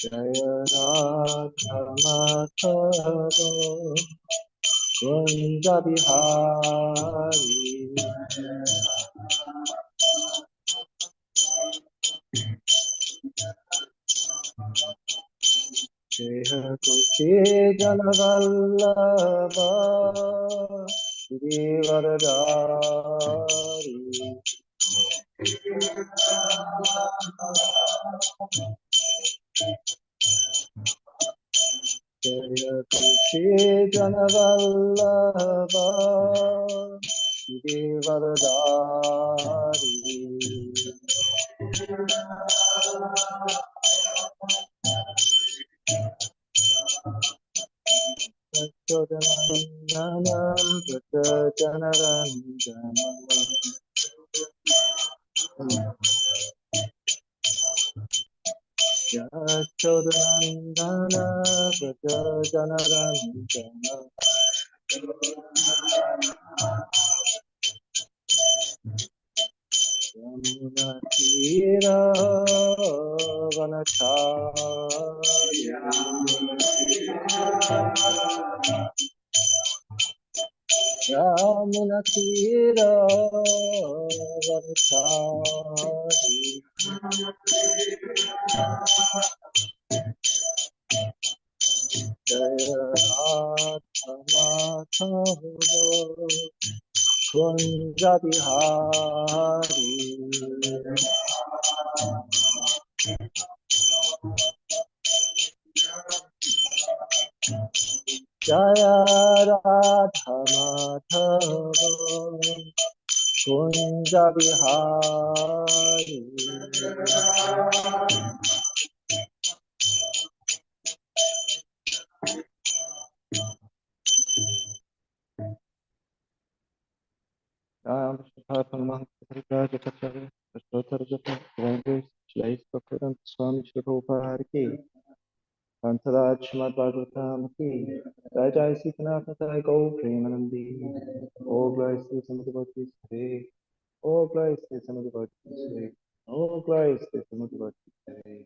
Jaya Radha Madhava Kunja Bihari Jaya Kushi Janavallabha Giridhari Jaya Kushi Janavallabha Giridhari Jodhanandana Janaranjana Jodhanandana Janaranjana Yamuna Tira Vanachari Yamuna Tira Vanachari Jaya Radha Madhava Kunja Bihari Jaya Radha Madhava Kunja Bihari Swami Prabhupada ki Antaraj Srimad Bhagavatam ki Jai Jai Sitanath Jai Go Premanandi Oh glory to some of the devotees today Oh glory to some of the devotees today Oh glory to some of the devotees today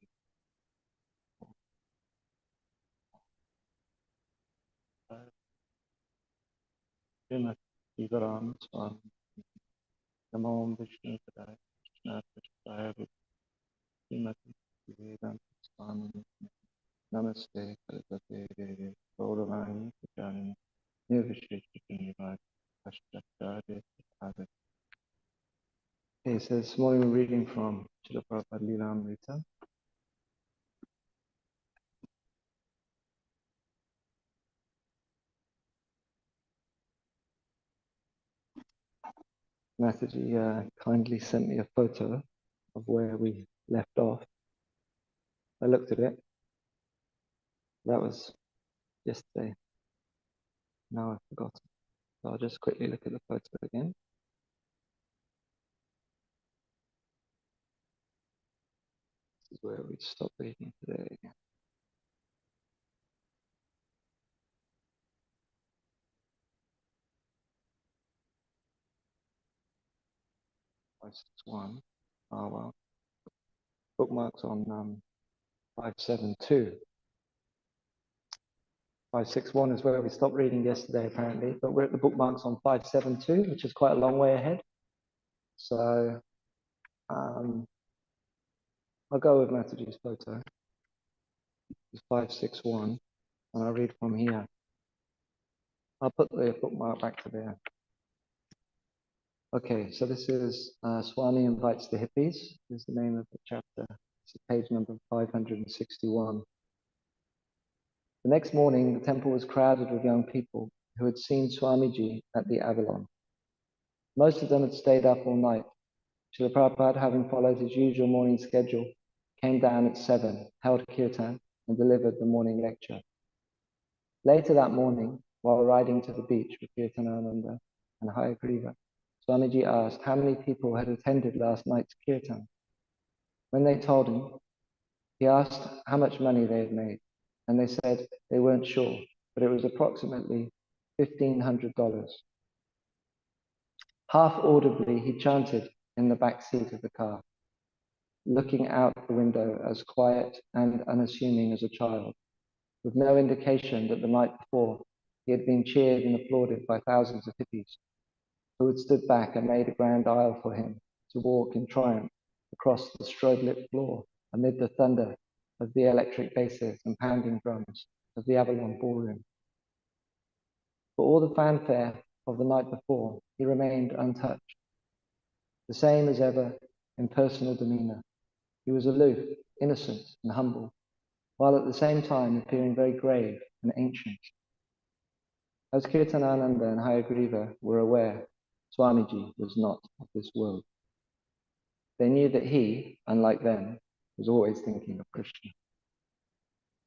Srimati Garam Swami Namo Vishnu Padaya Krishna Prasthaya Srimati Vedanta Swami Namaste Saraswate Deve Gauravani Pujani Nirvisheshikanivad Ashtadhya Sattva. Okay, so this morning we're reading from Srila Prabhupada Lilamrita. Mataji kindly sent me a photo of where we left off. I looked at it. That was yesterday. Now I've forgotten. So I'll just quickly look at the photo again. This is where we stopped reading today. One. Oh well. Bookmarks on 572. 561 is where we stopped reading yesterday, apparently, but we're at the bookmarks on 572, which is quite a long way ahead. So I'll go with Mataji's photo. It's 561, and I'll read from here. I'll put the bookmark back to there. Okay, so this is Swami Invites the Hippies. This is the name of the chapter. It's page number 561. The next morning, the temple was crowded with young people who had seen Swamiji at the Avalon. Most of them had stayed up all night. Srila Prabhupada, having followed his usual morning schedule, came down at 7, held kirtan, and delivered the morning lecture. Later that morning, while riding to the beach with Kirtanananda and Hayagriva, Swamiji asked how many people had attended last night's kirtan. When they told him, he asked how much money they had made, and they said they weren't sure, but it was approximately $1,500. Half audibly, he chanted in the back seat of the car, looking out the window as quiet and unassuming as a child, with no indication that the night before he had been cheered and applauded by thousands of hippies who had stood back and made a grand aisle for him to walk in triumph across the strobe-lit floor amid the thunder of the electric basses and pounding drums of the Avalon ballroom. For all the fanfare of the night before, he remained untouched, the same as ever in personal demeanor. He was aloof, innocent, and humble, while at the same time appearing very grave and ancient. As Kirtanananda and Hayagriva were aware, Swamiji was not of this world. They knew that he, unlike them, was always thinking of Krishna.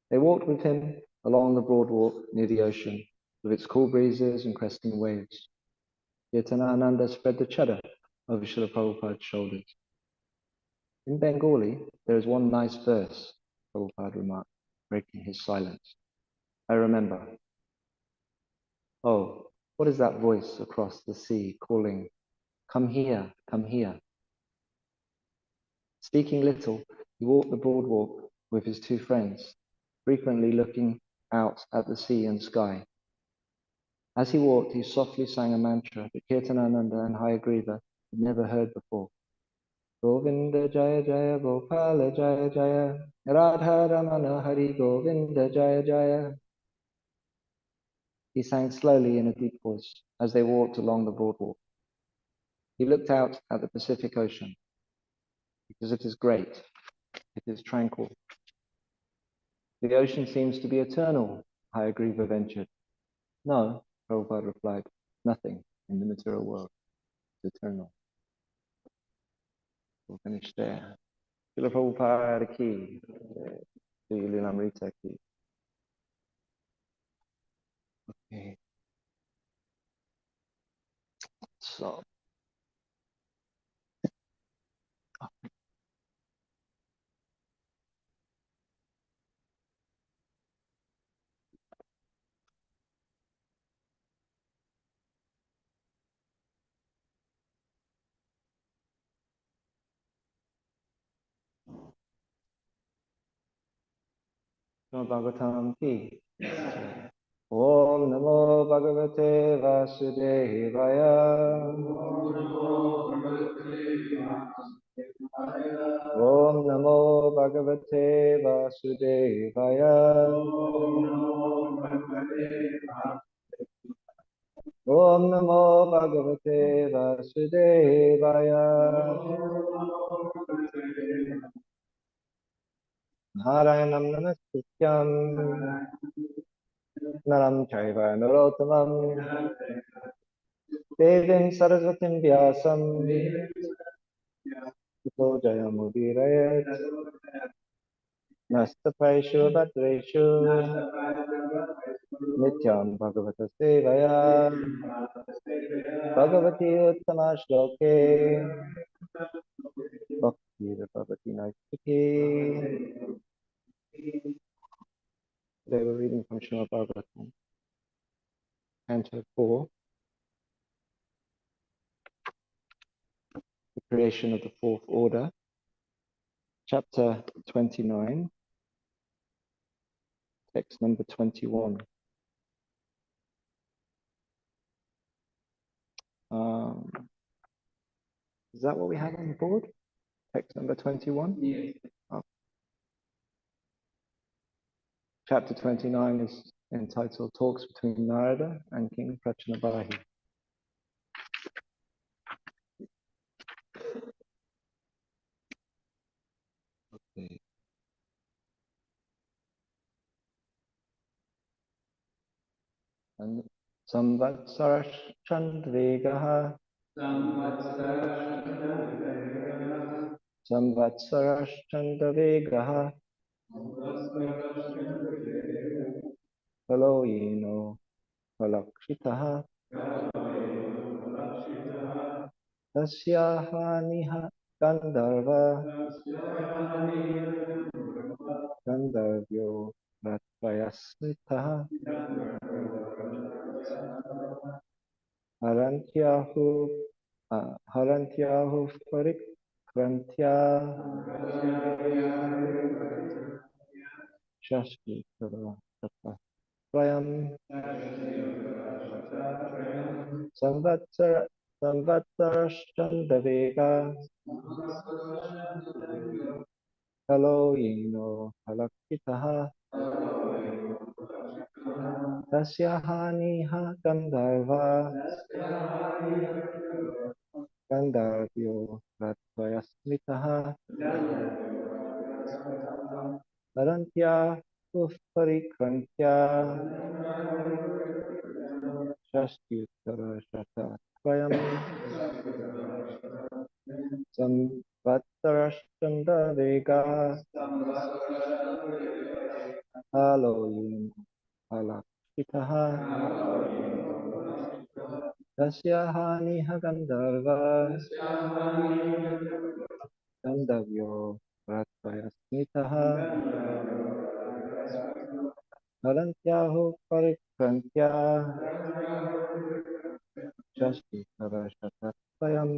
They walked with him along the broad walk near the ocean, with its cool breezes and cresting waves. Kirtanananda spread the chadar over Srila Prabhupada's shoulders. In Bengali, there is one nice verse, Prabhupada remarked, breaking his silence. I remember. Oh, what is that voice across the sea calling, come here, come here? Speaking little, he walked the broad walk with his two friends, frequently looking out at the sea and sky. As he walked, he softly sang a mantra that Kirtanananda and Hayagriva had never heard before. Govinda Jaya Jaya Gopala Jaya Jaya Radha Ramana Hari Govinda Jaya Jaya. He sang slowly in a deep voice as they walked along the boardwalk. He looked out at the Pacific Ocean because it is great, it is tranquil. The ocean seems to be eternal, Hayagriva ventured. No, Prabhupada replied, nothing in the material world is eternal. We'll finish there. Srila Prabhupada ki, Sri Lilamrita ki. Okay. So, Bhagavatam ki. Om Namo Bhagavate Vasudevaya. Om Namo Bhagavate Vasudevaya. Om Namo Bhagavate Vasudevaya. Narayanam Namastutyam Naram Chaiva Narottamam Devim Saraswatim Vyasam Tito Jayamudirayat Nastapaishu Bhadreshu Nityam Bhagavata Sevaya Bhagavati Uttama Shloke Bhakti Bhagavati Naistiki. They were reading from Srimad Bhagavatam, Canto 4, the creation of the fourth order, chapter 29, text number 21. Is that what we have on the board? Text number 21? Yes. Oh. Chapter 29 is entitled Talks Between Narada and King Prachanabahi. Okay. And Samvatsarash Chandvegaha Samvatsarash Chandvegaha Kaloyino Kalakshitaha Tasyahaniha Gandharva Gandharvyo Ratvayasmitaha Harantyahu Parik Krantya Shashti Swayam Samvatsara Samvatsaraschandavega Hello Yino Halakitaha Tasyahani Gandharva Gandharvyo Ratvayasmitaha Narantya Usparikrantya Shashtyuttara Shata Swayam Samvattaraschandavega Haloyin Halakitaha Tasyahani Gandharva Gandhavyo Ratvayasmitaha Narantyahu Parikrantya Shashtyuttara Shata Swayam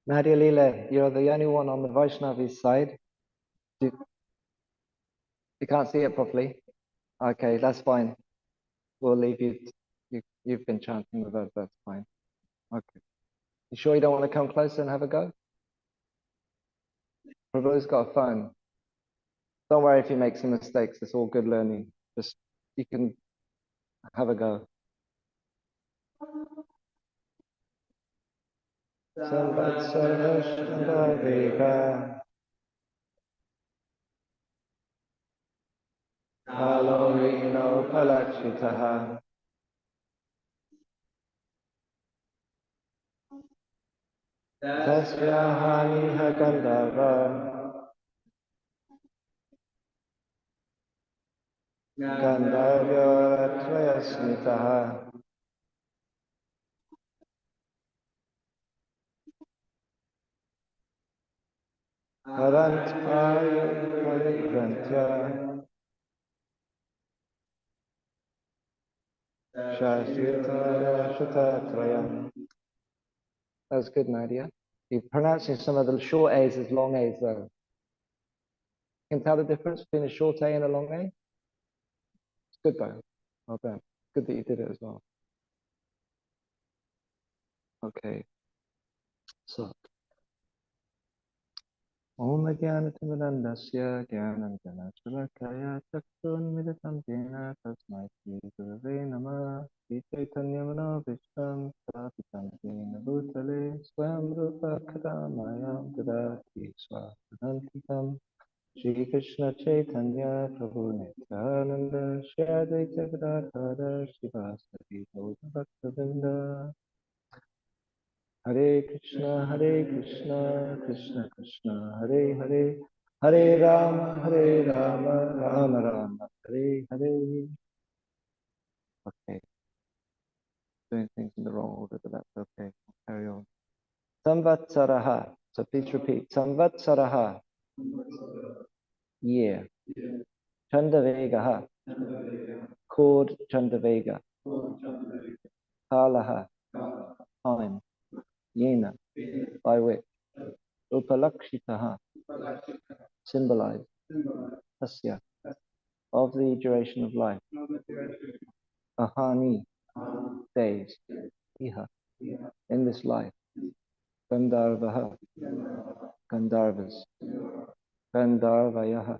Nadia Lila, you're the only one on the Vaishnavi side. You, you can't see it properly? Okay, that's fine. We'll leave you. You've been chanting with us, that's fine. Okay. You sure you don't want to come closer and have a go? Prabhu's got a phone. Don't worry if you make some mistakes, it's all good learning. Just, you can have a go. Samvatsaraschandavega Alorino Palakshitaha Tasyahani Gandhava Gandhavya Ratvayasmitaha Harantayu Parikrantya Shashyutara Shatatrayam. That was good, Nadia. You're pronouncing some of the short A's as long A's, though. You can tell the difference between a short A and a long A? It's good, though. Well done. Good that you did it as well. Okay. So, Om Jnanatimidandasya Jnananjana Shalakaya Chakshunmilitam Jena Tasmai Shri Gurave Namah Shri Chaitanya Manobishtam Sthapitam Jena Bhutale Swayam Rupa Kadamayam Dadati Swadantikam Shri Krishna Chaitanya Prabhu Nityananda Shri Advaita Gadadhara Shivasati Gaura Bhaktavinda Hare Krishna, Krishna Krishna, Hare Hare, Hare Rama, Rama Rama, Hare Hare. Okay. doing things in the wrong order, but that's okay. I'll carry on. Samvatsaraha. So please repeat. Samvatsaraha. Year. Chandavegaha. Cord Chandavega. Kalaha. Time. Yena. By which. Upalakshitaha. Symbolize. Tasya. Of the duration of life. Ahani. Days. Iha. In this life. Gandharvaha. Gandharvas. Gandharvayaha.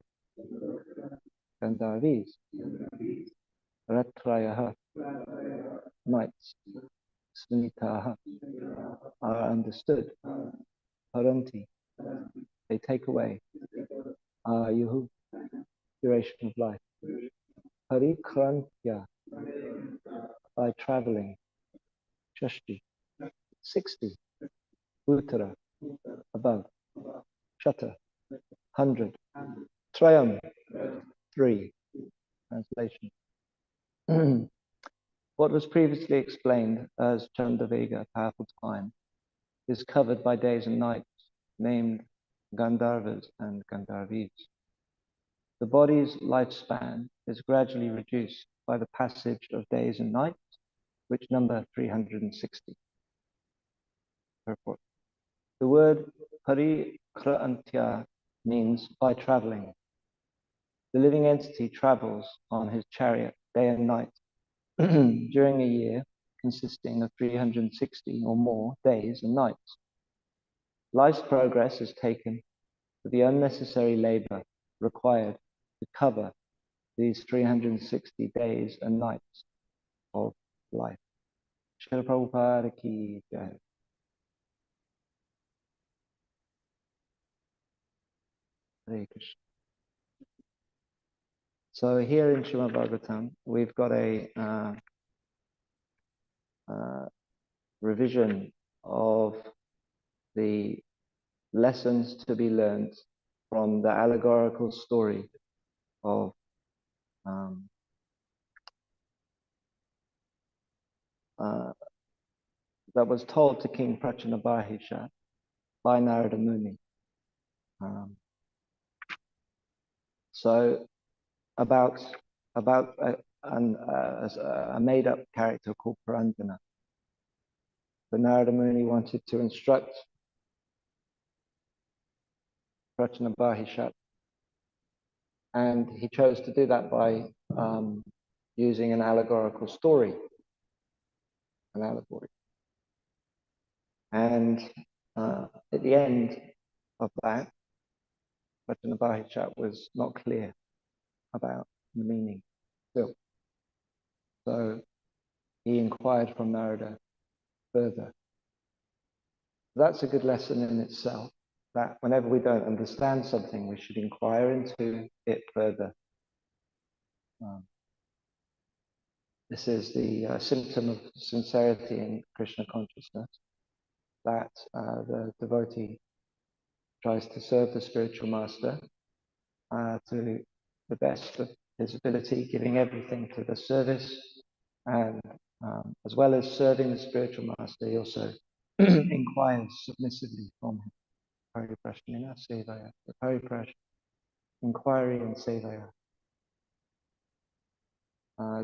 Gandharvis. Ratrayaha. Nights. Smitaha. Are understood. Haranti. They take away. Ayuhu. Duration of life. Parikrantya. By traveling. Shashti. 60. Uttara. Above. Shata. 100. Trayam. 3. Translation. What was previously explained as Chandavega, powerful time, is covered by days and nights, named Gandharvas and Gandharvis. The body's lifespan is gradually reduced by the passage of days and nights, which number 360. Purport. The word parikrantya means by traveling. The living entity travels on his chariot day and night during a year consisting of 360 or more days and nights. Life's progress is taken for the unnecessary labor required to cover these 360 days and nights of life. Srila Prabhupada ki jai. Hare Krishna. So here in Srimad Bhagavatam, we've got a revision of the lessons to be learned from the allegorical story of that was told to King Prachanabarhisha by Narada Muni. So about a made-up character called Puranjana. The Narada Muni wanted to instruct Prachanabarhisha, and he chose to do that by using an allegorical story, an allegory. And at the end of that, Prachanabarhisha was not clear about the meaning still. So he inquired from Narada further. That's a good lesson in itself, that whenever we don't understand something, we should inquire into it further. This is the symptom of sincerity in Krishna consciousness, that the devotee tries to serve the spiritual master to the best of his ability, giving everything to the service, and as well as serving the spiritual master, he also inquires submissively from him. Pariprashnina sevaya. The pariprash, inquiry and sevaya.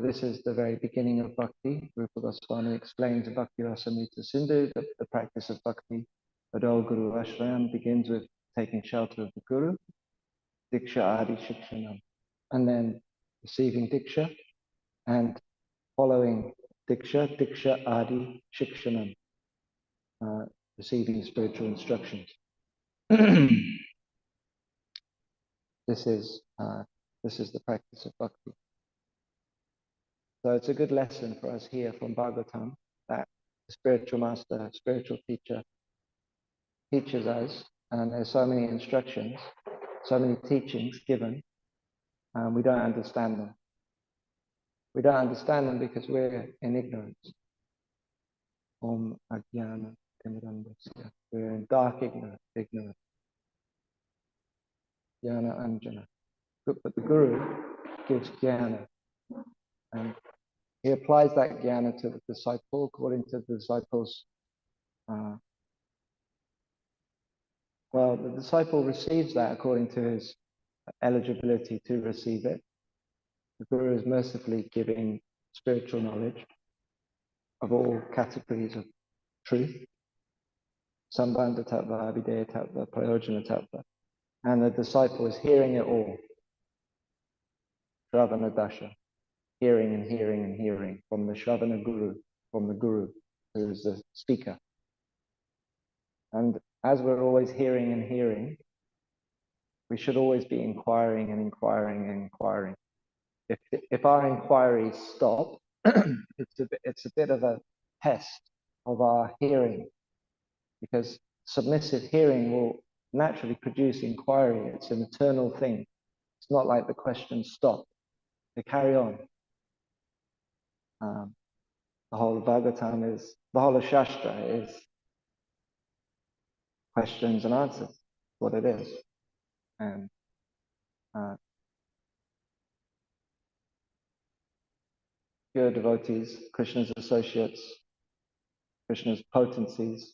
This is the very beginning of bhakti. Rupa Goswami explains Bhakti Rasamrita Sindhu, the practice of bhakti. Adol Guru Ashrayam begins with taking shelter of the Guru, Diksha Adi Shikshanam, and then receiving Diksha, and following Diksha, Diksha Adi Shikshanam, receiving spiritual instructions. This is the practice of bhakti. So it's a good lesson for us here from Bhagavatam that the spiritual master, spiritual teacher teaches us, and there's so many instructions, so many teachings given, and we don't understand them. We don't understand them because we're in ignorance. Om Ajnana Timirandasya. We're in dark ignorance. Jnana Anjana. But the Guru gives jnana and he applies that jnana to the disciple according to the disciple's, well, the disciple receives that according to his eligibility to receive it. The Guru is mercifully giving spiritual knowledge of all categories of truth, Sambandha Tattva, Abhideya Tattva, Prayojana Tattva, and the disciple is hearing it all, Shravana Dasha, hearing and hearing and hearing from the Shravana Guru, from the Guru, who is the speaker. And as we're always hearing and hearing, we should always be inquiring and inquiring and inquiring. If our inquiries stop, it's a bit of a test of our hearing, because submissive hearing will naturally produce inquiry. It's an eternal thing. It's not like the questions stop. They carry on. The whole of Bhagavatam is, the whole of Shastra is questions and answers, what it is. And pure devotees, Krishna's associates, Krishna's potencies,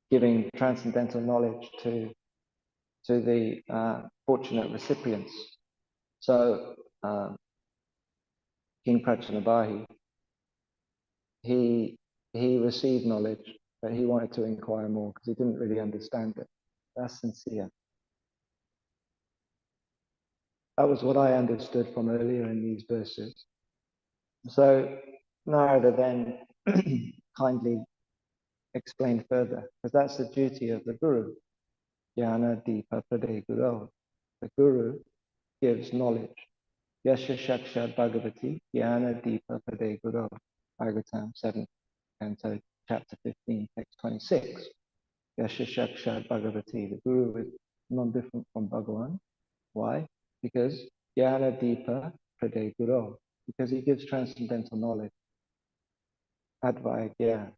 giving transcendental knowledge to the fortunate recipients. So King Prachanabahi, he received knowledge, but he wanted to inquire more because he didn't really understand it. That's sincere. That was what I understood from earlier in these verses. So Narada then kindly explained further, because that's the duty of the Guru. Jnana Deepa Prade Guru. The Guru gives knowledge. Yasha Shakshad Bhagavati Jnana Deepa Prade Guru. Bhagavatam 7, Canto, chapter 15, text 26. Yasha Shakshad Bhagavati. The Guru is non-different from Bhagavan. Why? Because Jnana Deepa Prade Guru. Because he gives transcendental knowledge. Advaya Jnana.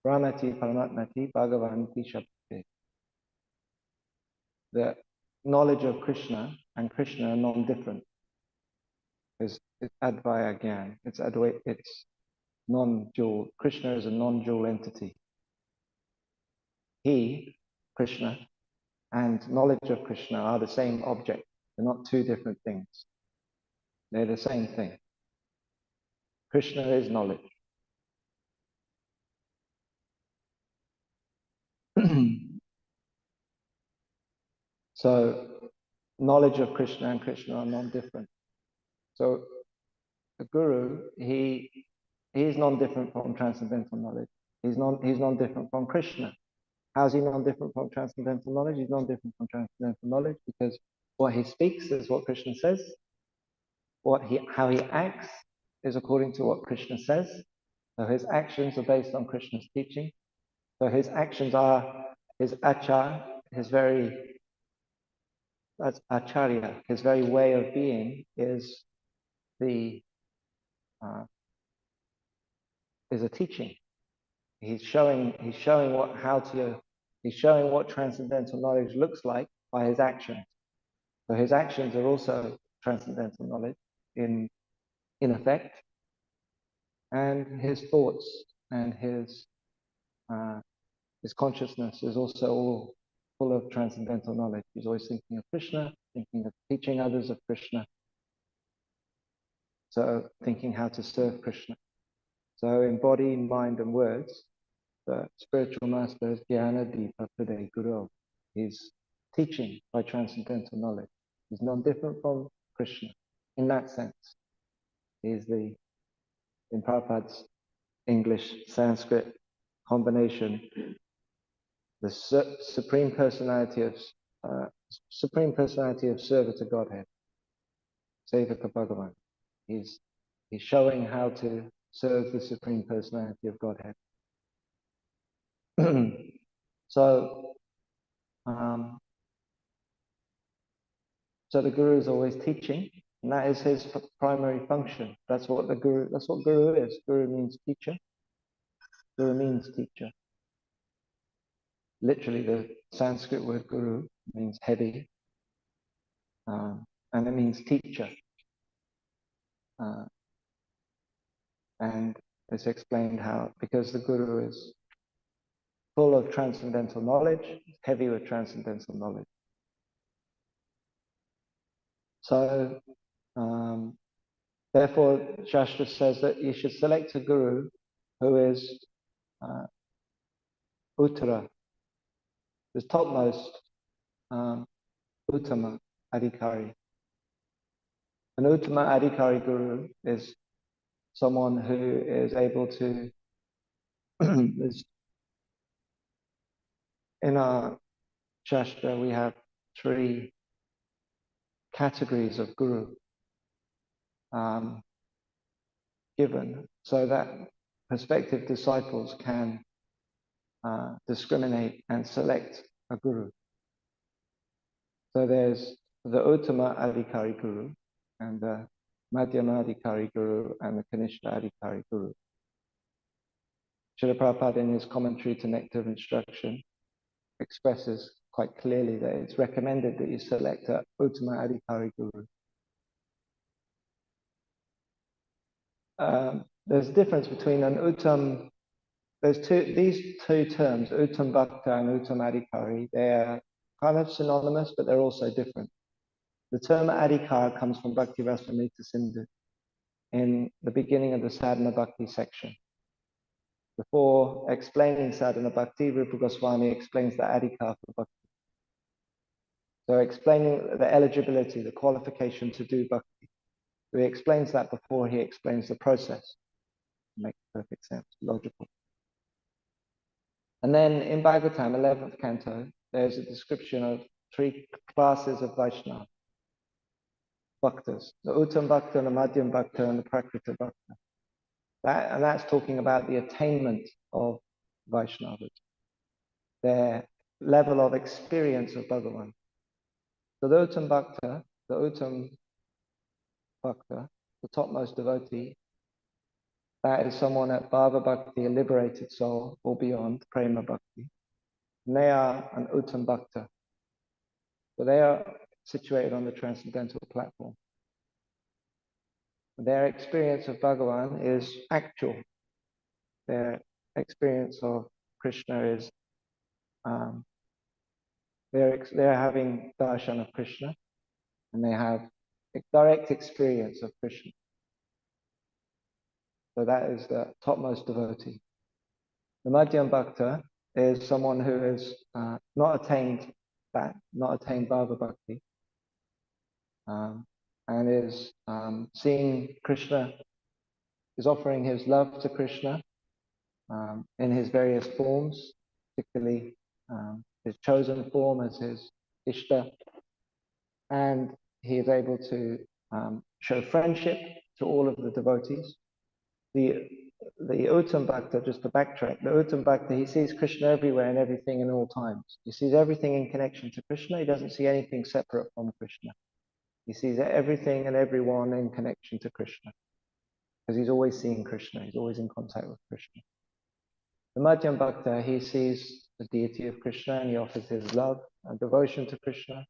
Pranati Paramatmati Bhagavanti Shabdate. The knowledge of Krishna and Krishna are non-different. It's Advaya Gyan. It's non-dual. Krishna is a non-dual entity. He, Krishna, and knowledge of Krishna are the same object. They're not two different things. They're the same thing. Krishna is knowledge. So knowledge of Krishna and Krishna are non-different. So the Guru, he is non-different from transcendental knowledge. He's non-different from Krishna. How's he non-different from transcendental knowledge? He's non-different from transcendental knowledge because what he speaks is what Krishna says. How he acts is according to what Krishna says. So his actions are based on Krishna's teaching. So his actions are his achar, that's acharya, his very way of being is a teaching. He's showing what transcendental knowledge looks like by his actions. So his actions are also transcendental knowledge in effect, and his thoughts and his consciousness is also all full of transcendental knowledge. He's always thinking of Krishna, thinking of teaching others of Krishna. So thinking how to serve Krishna. So in body, mind, and words, the spiritual master is Jnana Deepa Prade Guru. He's teaching by transcendental knowledge. He's non-different from Krishna in that sense. He's in Prabhupada's English Sanskrit combination, the supreme personality of server to Godhead, Sevaka Bhagavan. He's showing how to serve the supreme personality of Godhead. So the Guru is always teaching, and that is his primary function. That's what Guru is. Guru means teacher. Guru means teacher. Literally, the Sanskrit word Guru means heavy, and it means teacher. and it's explained how, because the Guru is full of transcendental knowledge, heavy with transcendental knowledge. So, therefore, Shastra says that you should select a Guru who is Uttara, the topmost Uttama Adhikari. An Uttama Adhikari Guru is someone who is able to, in our Shastra we have 3 categories of Guru given, so that prospective disciples can discriminate and select a Guru. So there's the Uttama Adhikari Guru, and the Madhyama Adhikari Guru, and the Kanishta Adhikari Guru. Srila Prabhupada, in his commentary to Nectar of Instruction, expresses quite clearly that it's recommended that you select a Uttama Adhikari Guru. There's a difference between an Uttam. These two terms, Uttam Bhakta and Uttam Adhikari, they're kind of synonymous, but they're also different. The term Adhikar comes from Bhakti Rasamrita Sindhu in the beginning of the Sadhana Bhakti section. Before explaining Sadhana Bhakti, Rupa Goswami explains the Adhikar for Bhakti. So explaining the eligibility, the qualification to do Bhakti. So he explains that before he explains the process. Makes perfect sense, logical. And then in Bhagavatam, 11th canto, there's a description of 3 classes of Vaishnava Bhaktas, the Uttam Bhakta, the Madhyam Bhakta, and the Prakrita Bhakta. That's talking about the attainment of Vaishnavas, their level of experience of Bhagavan. So the Uttam Bhakta, the topmost devotee, that is someone at Bhava Bhakti, a liberated soul, or beyond, Prema Bhakti. And they are an Uttam Bhakta. So they are situated on the transcendental platform. Their experience of Bhagavan is actual. Their experience of Krishna is, they're having darshan of Krishna, and they have a direct experience of Krishna. So that is the topmost devotee. The Madhyam Bhakta is someone who has not attained Bhava Bhakti, and is seeing Krishna, is offering his love to Krishna in his various forms, particularly his chosen form as his Ishta, and he is able to show friendship to all of the devotees. The Uttam Bhakta, just to backtrack, the Uttam Bhakta, he sees Krishna everywhere and everything in all times. He sees everything in connection to Krishna. He doesn't see anything separate from Krishna. He sees everything and everyone in connection to Krishna, because he's always seeing Krishna. He's always in contact with Krishna. The Madhyam Bhakta, he sees the deity of Krishna and he offers his love and devotion to Krishna.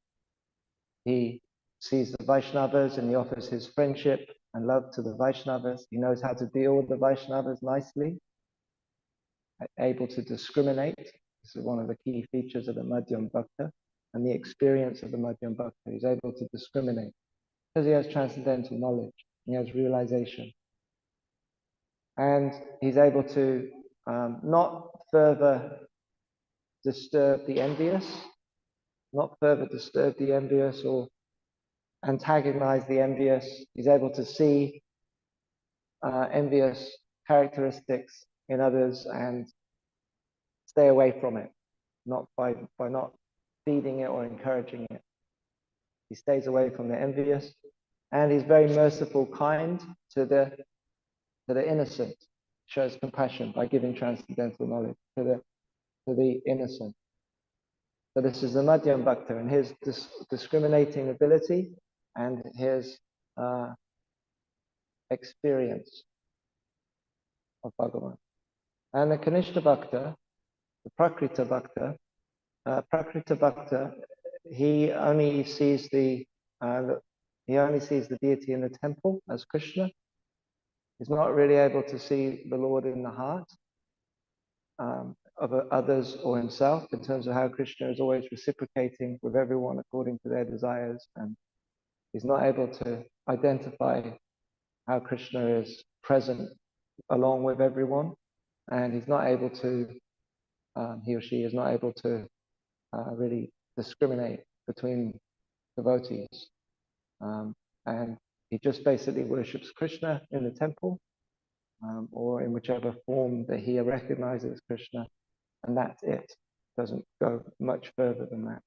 He sees the Vaishnavas and he offers his friendship and love to the Vaishnavas. He knows how to deal with the Vaishnavas nicely, able to discriminate. This is one of the key features of the Madhyam Bhakta and the experience of the Madhyam Bhakta. He's able to discriminate because he has transcendental knowledge, he has realization. And he's able to not further disturb the envious, or antagonize the envious. He's able to see envious characteristics in others and stay away from it, not by not feeding it or encouraging it. He stays away from the envious, and he's very merciful, kind to the innocent. Shows compassion by giving transcendental knowledge to the innocent. So this is the Madhyam Bhakta, and his discriminating ability and his experience of Bhagavan. And the Kanishta Bhakta, the Prakrita Bhakta, he only sees the deity in the temple as Krishna. He's not really able to see the Lord in the heart of others or himself, in terms of how Krishna is always reciprocating with everyone according to their desires, and he's not able to identify how Krishna is present along with everyone, and he's not able to, he or she is not able to really discriminate between devotees. And he just basically worships Krishna in the temple, or in whichever form that he recognizes Krishna, and that's it. Doesn't go much further than that.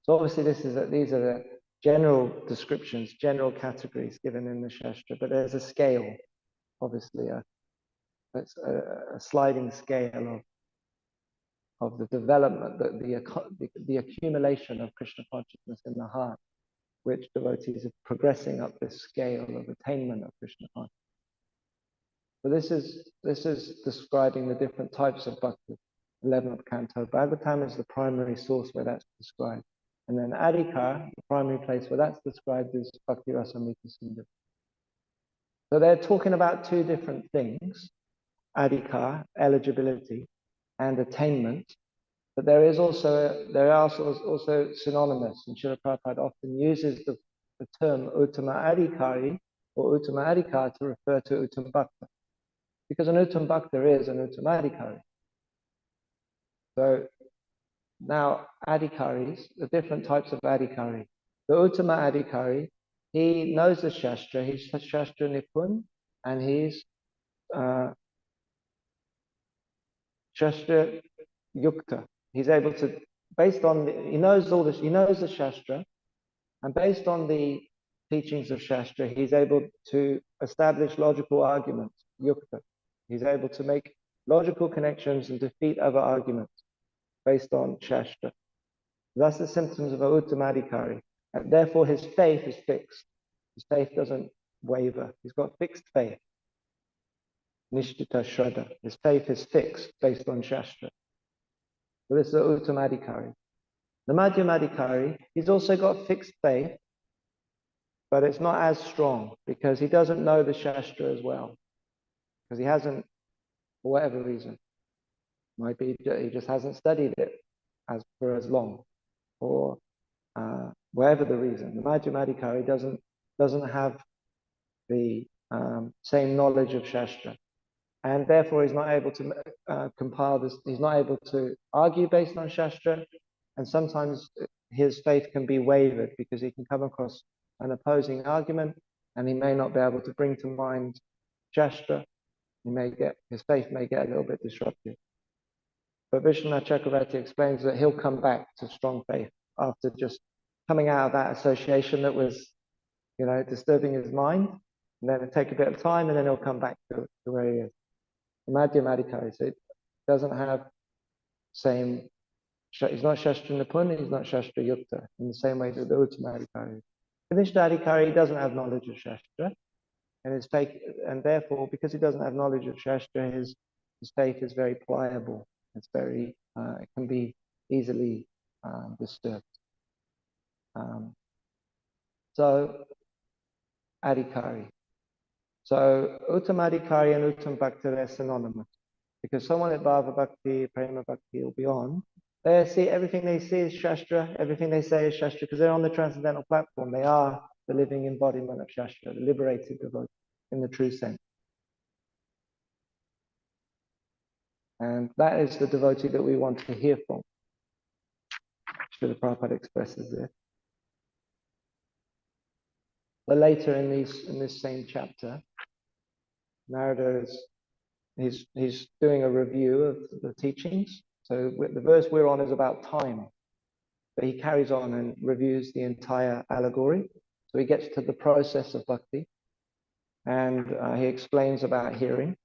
So obviously these are the general descriptions, general categories given in the Shastra, but there's a scale, obviously a sliding scale of the development, the accumulation of Krishna consciousness in the heart, which devotees are progressing up this scale of attainment of Krishna consciousness. So this is describing the different types of bhakti. 11th canto. Bhagavatam is the primary source where that's described. And then Adhikar, the primary place where that's described, is Bhakti Rasamrita Sindhu. So they're talking about two different things: Adhikar, eligibility, and attainment. But there are also synonymous, and Srila Prabhupada often uses the term Uttama Adhikari or Uttama Adhikar to refer to Uttam Bhakta, because an Uttam Bhakta is an Uttama Adhikari. So now Adhikaris, the different types of Adhikari. The Uttama Adhikari, he knows the Shastra, he's Shastra Nipun, and he's Shastra Yukta. He's able to, based on, he knows the Shastra, and based on the teachings of Shastra, he's able to establish logical arguments, Yukta. He's able to make logical connections and defeat other arguments based on Shastra. That's the symptoms of a Uttamadhikari. And therefore his faith is fixed. His faith doesn't waver. He's got fixed faith. Nishtita Shraddha. His faith is fixed based on Shastra. So this is the Uttamadhikari. The Madhyamadhikari, he's also got fixed faith, but it's not as strong because he doesn't know the Shastra as well. Because he hasn't, for whatever reason. Might be he just hasn't studied it for as long, or whatever the reason. The Madhyamadhikari doesn't have the same knowledge of Shastra, and therefore he's not able to compile this. He's not able to argue based on Shastra, and sometimes his faith can be wavered because he can come across an opposing argument, and he may not be able to bring to mind Shastra. His faith may get a little bit disrupted. But Vishwanath Chakravarti explains that he'll come back to strong faith after just coming out of that association that was, disturbing his mind. And then it'll take a bit of time, and then he'll come back to where he is. The Madhyamadhikari, so it doesn't have same, he's not Shastra Nipun, he's not Shastra Yukta, in the same way that the Uttamadhikari. The Nishtadhikari doesn't have knowledge of Shastra, and his faith, and therefore, because he doesn't have knowledge of Shastra, his faith is very pliable. It's very, it can be easily disturbed. So, Adhikari. So, Uttamadhikari and Uttam Bhakti, they're synonymous. Because someone at Bhava Bhakti, Prema Bhakti, or beyond, everything they see is Shastra, everything they say is Shastra, because they're on the transcendental platform. They are the living embodiment of Shastra, the liberated devotee in the true sense. And that is the devotee that we want to hear from. Srila Prabhupada expresses this. But later in this same chapter, Narada he's doing a review of the teachings. So the verse we're on is about time, but he carries on and reviews the entire allegory. So he gets to the process of bhakti, and he explains about hearing.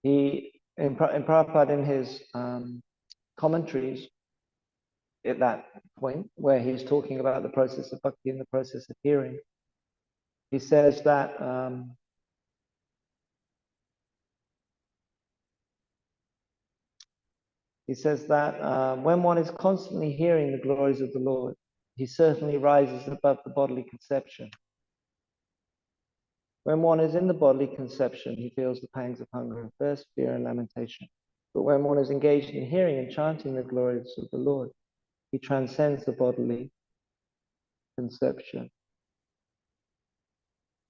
He in Prabhupada, in his commentaries at that point where he's talking about the process of bhakti and the process of hearing, he says that when one is constantly hearing the glories of the Lord, he certainly rises above the bodily conception. When one is in the bodily conception, he feels the pangs of hunger and thirst, fear and lamentation. But when one is engaged in hearing and chanting the glories of the Lord, he transcends the bodily conception.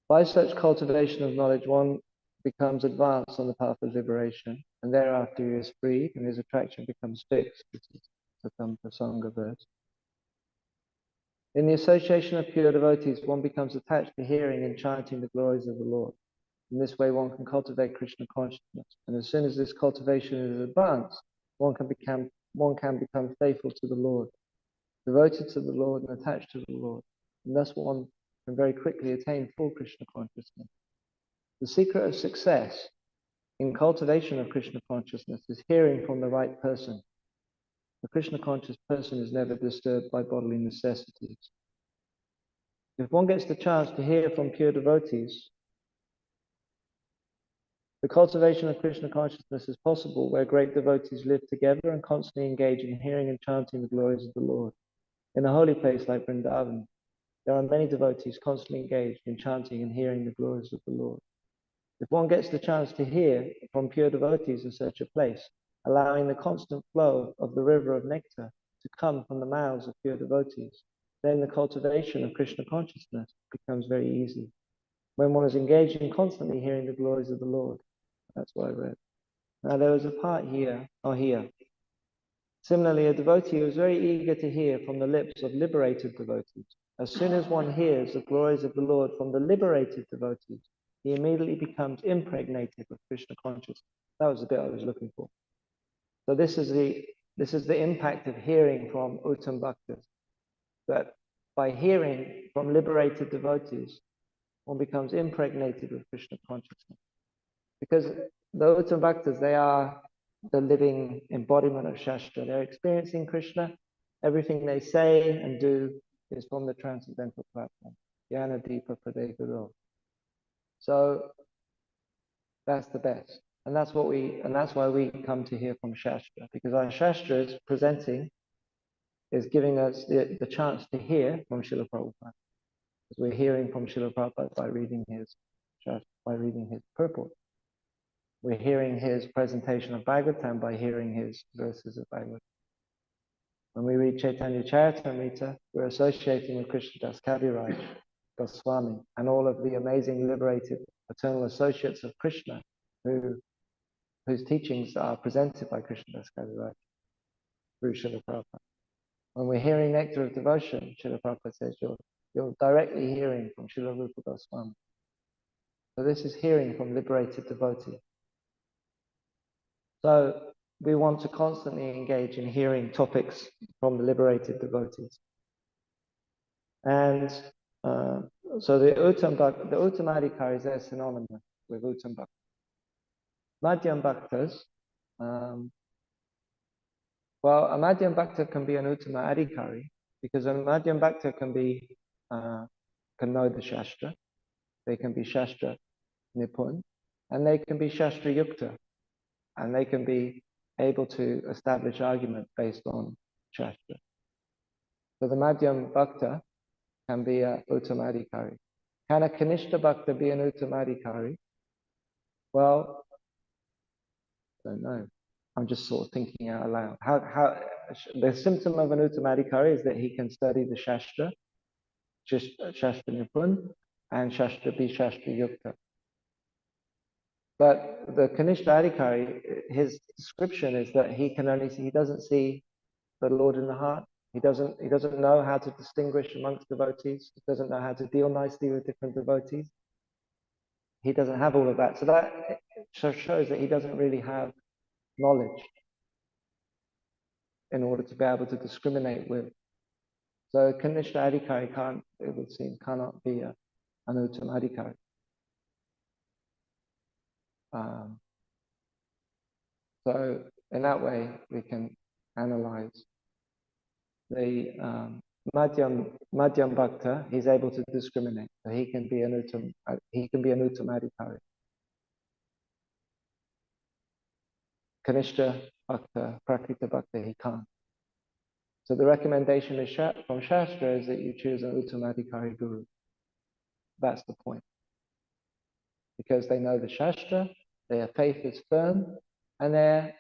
By such cultivation of knowledge, one becomes advanced on the path of liberation, and thereafter he is freed, and his attraction becomes fixed. This is the Prasanga verse. In the association of pure devotees, one becomes attached to hearing and chanting the glories of the Lord. In this way, one can cultivate Krishna consciousness, and as soon as this cultivation is advanced, one can become faithful to the Lord, devoted to the Lord, and attached to the Lord, and thus one can very quickly attain full Krishna consciousness. The secret of success in cultivation of Krishna consciousness is hearing from the right person. The Krishna conscious person is never disturbed by bodily necessities. If one gets the chance to hear from pure devotees, the cultivation of Krishna consciousness is possible where great devotees live together and constantly engage in hearing and chanting the glories of the Lord. In a holy place like Vrindavan, there are many devotees constantly engaged in chanting and hearing the glories of the Lord. If one gets the chance to hear from pure devotees in such a place, allowing the constant flow of the river of nectar to come from the mouths of pure devotees, then the cultivation of Krishna consciousness becomes very easy. When one is engaged in constantly hearing the glories of the Lord, that's what I read. Now there was a part here. Similarly, a devotee was very eager to hear from the lips of liberated devotees. As soon as one hears the glories of the Lord from the liberated devotees, he immediately becomes impregnated with Krishna consciousness. That was the bit I was looking for. So this is the impact of hearing from Uttam Bhaktas. That by hearing from liberated devotees, one becomes impregnated with Krishna consciousness. Because the Uttam Bhaktas, they are the living embodiment of Shastra. They're experiencing Krishna. Everything they say and do is from the transcendental platform. Jnana Deepa Pradeya Guru. So that's the best. And that's why we come to hear from Shastra, because our Shastra is giving us the chance to hear from Srila Prabhupada. Because we're hearing from Srila Prabhupada by reading his purport. We're hearing his presentation of Bhagavatam by hearing his verses of Bhagavatam. When we read Chaitanya Charitamrita, we're associating with Krishnadas Kaviraj, Goswami, and all of the amazing liberated eternal associates of Krishna whose teachings are presented by Krishnadas Kaviraj through Srila Prabhupada. When we're hearing Nectar of Devotion, Srila Prabhupada says you're directly hearing from Srila Rupa Goswami. So this is hearing from liberated devotees. So we want to constantly engage in hearing topics from the liberated devotees. And so the Uttamadhikaris, they're synonymous with Uttam Bhaktas. Madhyam Bhaktas, well, a Madhyam Bhakta can be an Uttamadhikari because a Madhyam Bhakta can know the Shastra. They can be Shastra Nipun, and they can be Shastra Yukta, and they can be able to establish argument based on Shastra. So the Madhyam Bhakta can be a Uttamadhikari. Can a Kanishta Bhakta be an Uttamadhikari? Well, I don't know. I'm just sort of thinking out loud. How the symptom of an Uttamadhikari is that he can study the Shastra, Shastra Nipun, and Shastra be Shastra Yukta. But the Kanishta Adhikari, his description is that he doesn't see the Lord in the heart. He doesn't know how to distinguish amongst devotees. He doesn't know how to deal nicely with different devotees. He doesn't have all of that. So that shows that he doesn't really have knowledge in order to be able to discriminate with. So Kanishta Adhikari it would seem, cannot be an Uttam Adhikari. So in that way, we can analyze the Madhyam Bhakta. He's able to discriminate. So he can be an Uttamadhikari. Kanishta Bhakta, Prakrita Bhakta, he can't. So the recommendation is from Shastra is that you choose an Uttamadhikari guru. That's the point. Because they know the Shastra, their faith is firm, and they're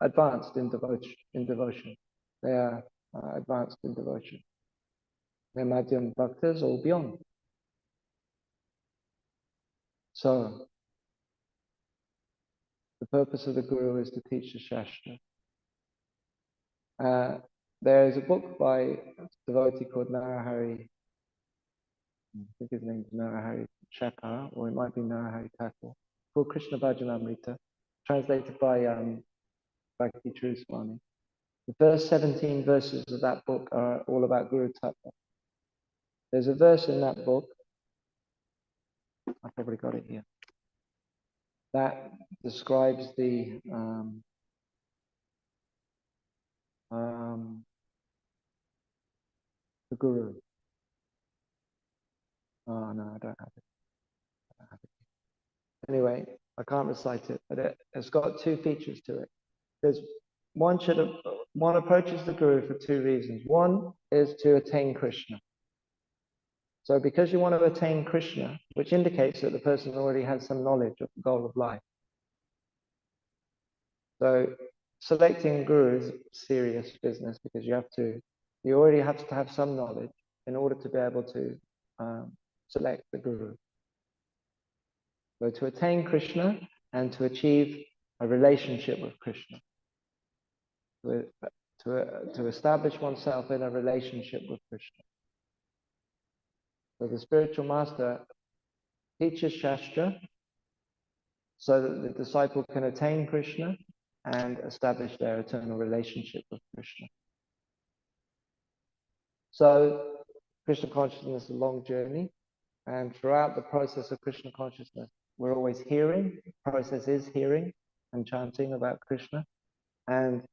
advanced in devotion. They are advanced in devotion. They're Madhyam Bhaktas or beyond. So, the purpose of the Guru is to teach the Shastra. There is a book by a devotee called Narahari, I think his name is Narahari Shakar, or it might be Narahari Thakur, called Krishna Bhajanamrita, translated by Bhakti True Swami. The first 17 verses of that book are all about Guru Tattva. There's a verse in that book, I've probably got it here, that describes the Guru. Oh no, I don't have it. Anyway, I can't recite it, but it's got two features to it. There's one approaches the Guru for two reasons. One is to attain Krishna. So because you want to attain Krishna, which indicates that the person already has some knowledge of the goal of life. So selecting Guru is serious business because you already have to have some knowledge in order to be able to select the Guru. So to attain Krishna and to achieve a relationship with Krishna. To establish oneself in a relationship with Krishna. So the spiritual master teaches Shastra so that the disciple can attain Krishna and establish their eternal relationship with Krishna. So Krishna consciousness is a long journey, and throughout the process of Krishna consciousness, we're always hearing. The process is hearing and chanting about Krishna. And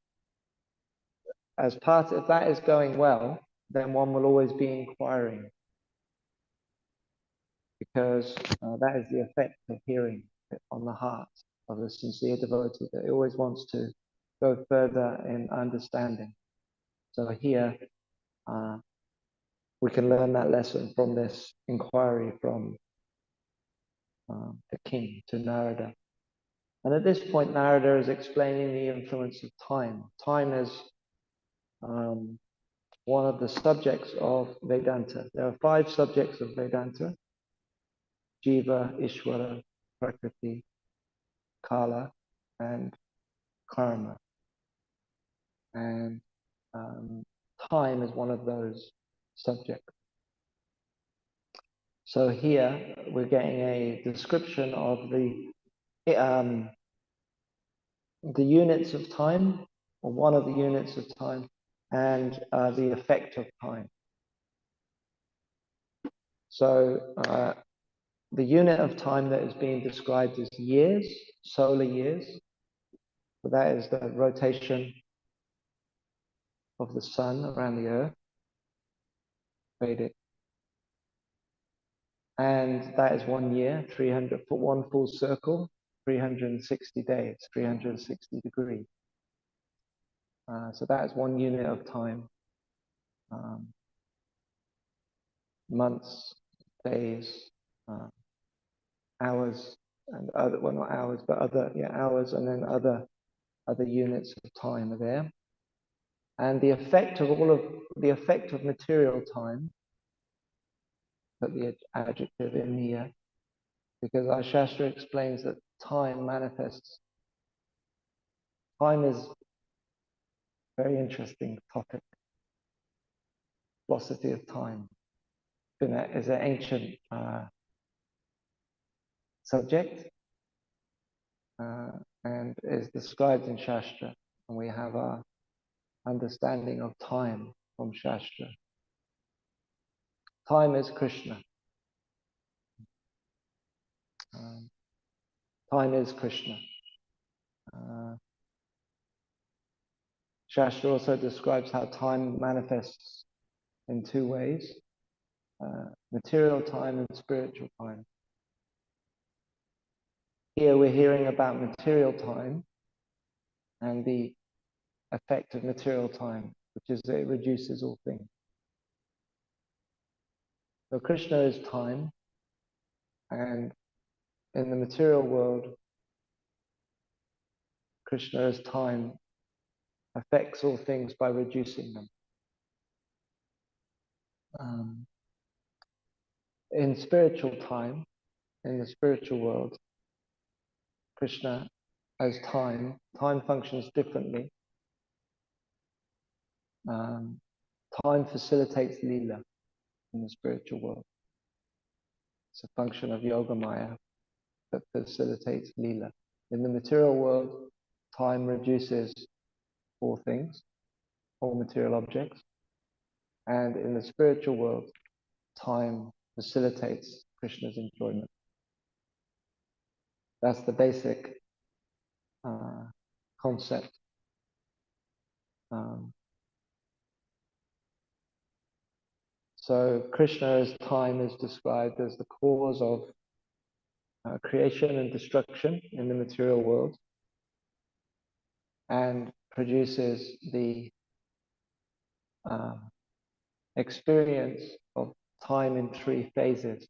as part of that is going well, then one will always be inquiring, because that is the effect of hearing on the heart of a sincere devotee, that he always wants to go further in understanding. So here we can learn that lesson from this inquiry from the king to Narada. And at this point, Narada is explaining the influence of time. Time is one of the subjects of Vedanta. There are 5 subjects of Vedanta: Jiva, Ishvara, Prakriti, Kala, and Karma. And time is one of those subjects. So here we're getting a description of the units of time, or one of the units of time, and the effect of time. So the unit of time that is being described is years, solar years. So that is the rotation of the sun around the earth, Vedic. And that is 1 year, 300, for one full circle, 360 days, 360 degrees. So that is 1 unit of time. Months, days, hours, and other, well, not hours, but other, hours, and then other units of time are there. And the effect of material time, put the adjective in here, because our Shastra explains that time manifests. Time is a very interesting topic. Philosophy of time is an ancient subject and is described in Shastra, and we have our understanding of time from Shastra. Time is Krishna. Time is Krishna. Shastra also describes how time manifests in 2 ways: material time and spiritual time. Here we're hearing about material time and the effect of material time which is that it reduces all things. So Krishna is time, and in the material world, Krishna as time affects all things by reducing them. In spiritual time, in the spiritual world, Krishna as time functions differently. Time facilitates lila in the spiritual world. It's a function of yoga maya that facilitates lila. In the material world, time reduces all things, all material objects. And in the spiritual world, time facilitates Krishna's enjoyment. That's the basic concept. So Krishna as time is described as the cause of creation and destruction in the material world, and produces the experience of time in three phases: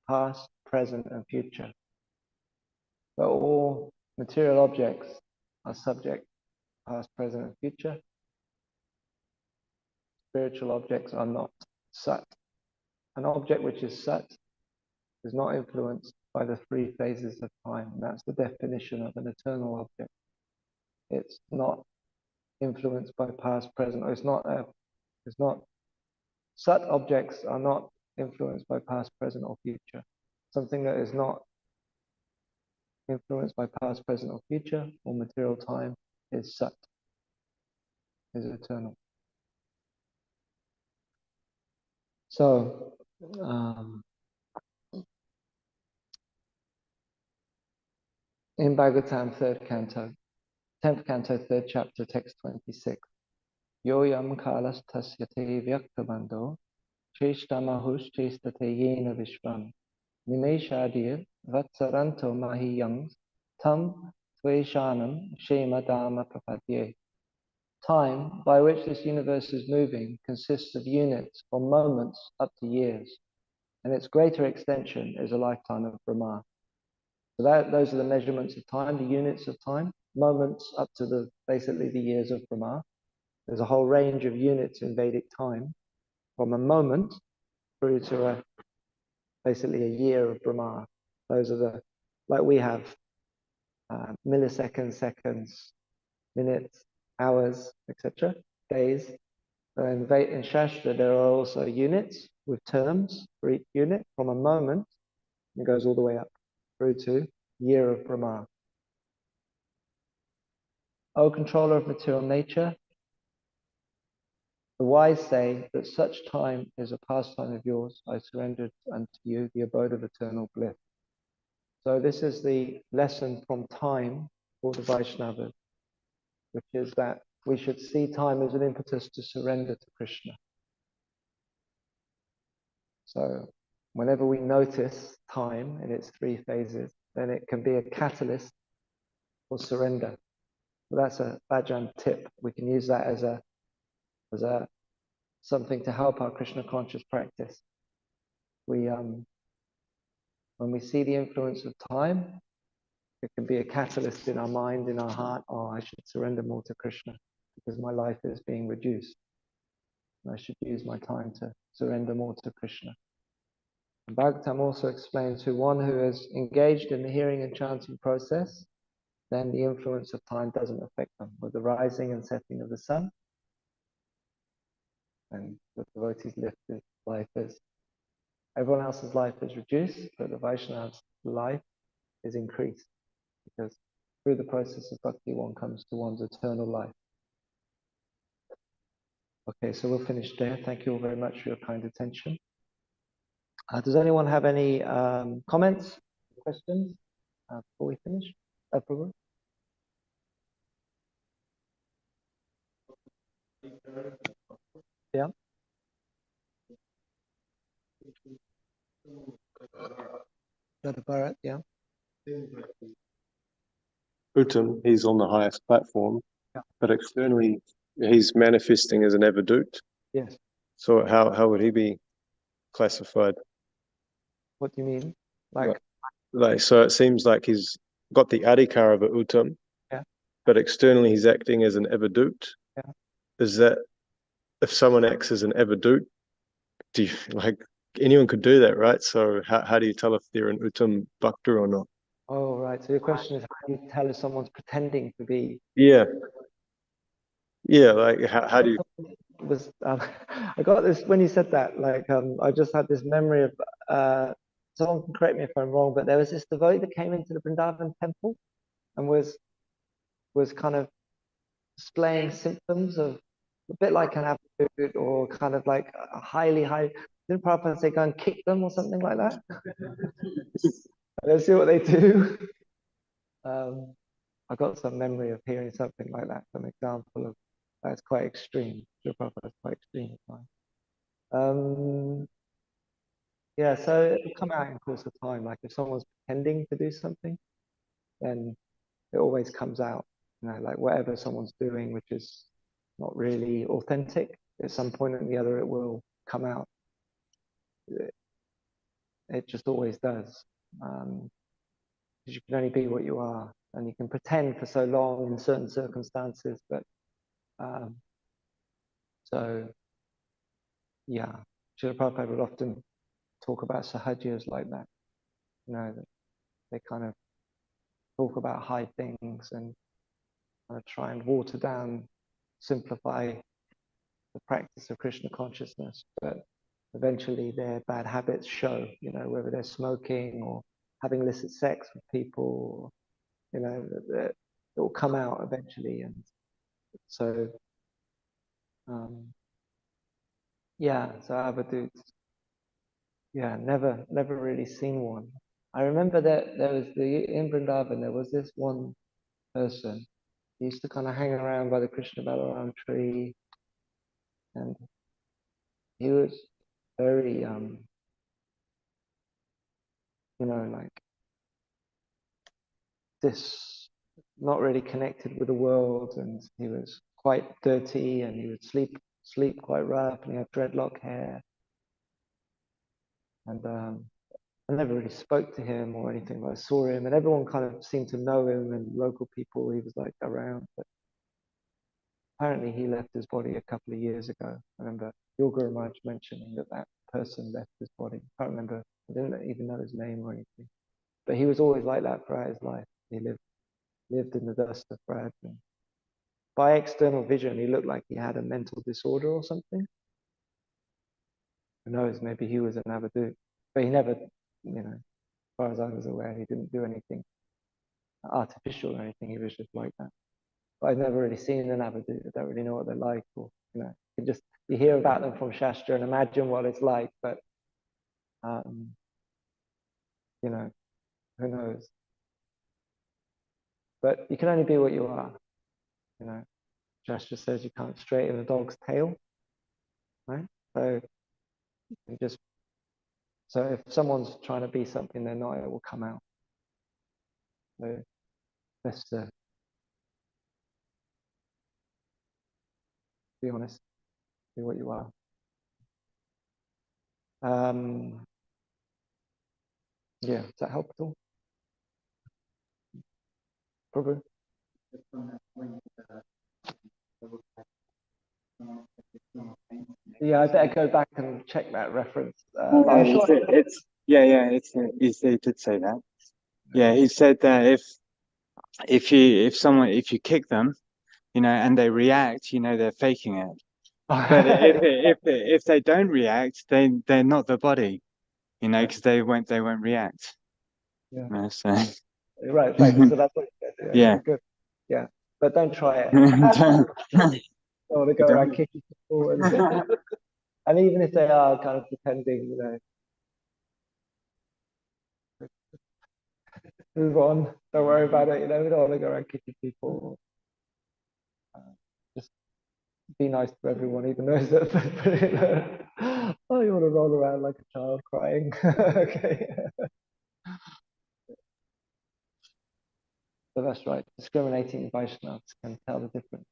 past, present, and future. But all material objects are subject to past, present, and future. Spiritual objects are not. Sat. An object which is sat is not influenced by the three phases of time. That's the definition of an eternal object. It's not influenced by past, present. It's not. Sat objects are not influenced by past, present, or future. Something that is not influenced by past, present, or future, or material time is sat, is eternal. So, in Bhagavatam, 3rd canto, 10th canto, 3rd chapter, text 26, Yoyam kalas tasyate vyaktabando, cheshtamahush chestate yena vishvam, nimeshadir vatsaranto mahiyams, tam tveshanam shema dharma prapadye. Time by which this universe is moving consists of units or moments up to years, and its greater extension is a lifetime of Brahma. So those are the measurements of time, the units of time, moments up to basically the years of Brahma. There's a whole range of units in Vedic time, from a moment through to basically a year of Brahma. Those are like we have milliseconds, seconds, minutes, hours, etc., days. So in Shastra, there are also units with terms for each unit. From a moment, it goes all the way up through to year of Brahma. O controller of material nature, the wise say that such time is a pastime of yours. I surrendered unto you the abode of eternal bliss. So this is the lesson from time for the Vaishnavas, which is that we should see time as an impetus to surrender to Krishna. So whenever we notice time in its three phases, then it can be a catalyst for surrender. So that's a bhajan tip. We can use that as a something to help our Krishna conscious practice. When we see the influence of time, it can be a catalyst in our mind, in our heart. Oh, I should surrender more to Krishna because my life is being reduced. And I should use my time to surrender more to Krishna. And Bhagavatam also explains to one who is engaged in the hearing and chanting process, then the influence of time doesn't affect them. With the rising and setting of the sun, and the devotee's life is, everyone else's life is reduced, but the Vaishnava's life is increased, because through the process of bhakti, one comes to one's eternal life. Okay, so we'll finish there. Thank you all very much for your kind attention. Does anyone have any comments, questions before we finish? Prabhu? Yeah. Bharat, yeah. Uttam, he's on the highest platform, yeah. but externally he's manifesting as an avadut. Yes. So how would he be classified? What do you mean? Like, So it seems like he's got the adhikar of a uttam, yeah, but externally he's acting as an avadut. yeah. Is that if someone acts as an avadut, do you like anyone could do that, right? So how do you tell if they're an uttam bhakta or not? Oh, right. So your question is, how do you tell if someone's pretending to be? Yeah, yeah. Like how do you? Was I got this when you said that? Like, I just had this memory of. Someone can correct me if I'm wrong, but there was this devotee that came into the Vrindavan temple and was kind of displaying symptoms of a bit like an attitude or kind of like a high. Didn't Prabhupada say go and kick them or something like that? Let's see what they do. Um, I got some memory of hearing something like that, some example of that's quite extreme. Sure, Prabhupada's quite extreme at times. Yeah, so it'll come out in course of time. Like if someone's pretending to do something, then it always comes out. You know, like whatever someone's doing, which is not really authentic, at some point or the other, it will come out. It just always does. Because you can only be what you are, and you can pretend for so long in certain circumstances. But um, so, yeah, Srila Prabhupada would often talk about sahajas like that. You know, that they kind of talk about high things and kind of try and water down, simplify the practice of Krishna consciousness, but eventually their bad habits show, you know, whether they're smoking or having illicit sex with people, you know, it will come out eventually. And so, um, yeah, so Abadut, yeah, never really seen one. I remember that there was in Vrindavan, there was this one person. He used to kind of hang around by the Krishna Balaram tree, and he was very, you know, like this, not really connected with the world, and he was quite dirty, and he would sleep quite rough, and he had dreadlock hair, and I never really spoke to him or anything, but I saw him, and everyone kind of seemed to know him, and local people, he was like around, but apparently he left his body a couple of years ago. I remember Yoga Raj mentioning that that person left his body. I can't remember, I didn't even know his name or anything. But he was always like that throughout his life. He lived in the dust of Brad. And by external vision, he looked like he had a mental disorder or something. Who knows, maybe he was an Avadu. But he never, you know, as far as I was aware, he didn't do anything artificial or anything. He was just like that. But I've never really seen an Avadu. I don't really know what they're like, or you know, you hear about them from Shastra and imagine what it's like, but um, you know, who knows? But you can only be what you are. You know, Shastra says you can't straighten a dog's tail, right? So you just so if someone's trying to be something they're not, it will come out. So best to be honest, be what you are. Yeah, does that help at all? Probably. Yeah, I better go back and check that reference. I'm sure. He did say that. Yeah, he said that if you kick them, you know, and they react, you know, they're faking it. But if they don't react, they're not the body, you know, because they won't react. Yeah. You know, so. Right, thanks. So that's what you said. Yeah, Yeah. good. Yeah, but don't try it. I want to go around Don't. kicking people, and even if they are kind of pretending, you know, move on. Don't worry about it. You know, we don't want to go around kicking people. Just be nice to everyone, even though it's you know, oh, you want to roll around like a child crying. Okay. So that's right. Discriminating Vaishnavas can tell the difference.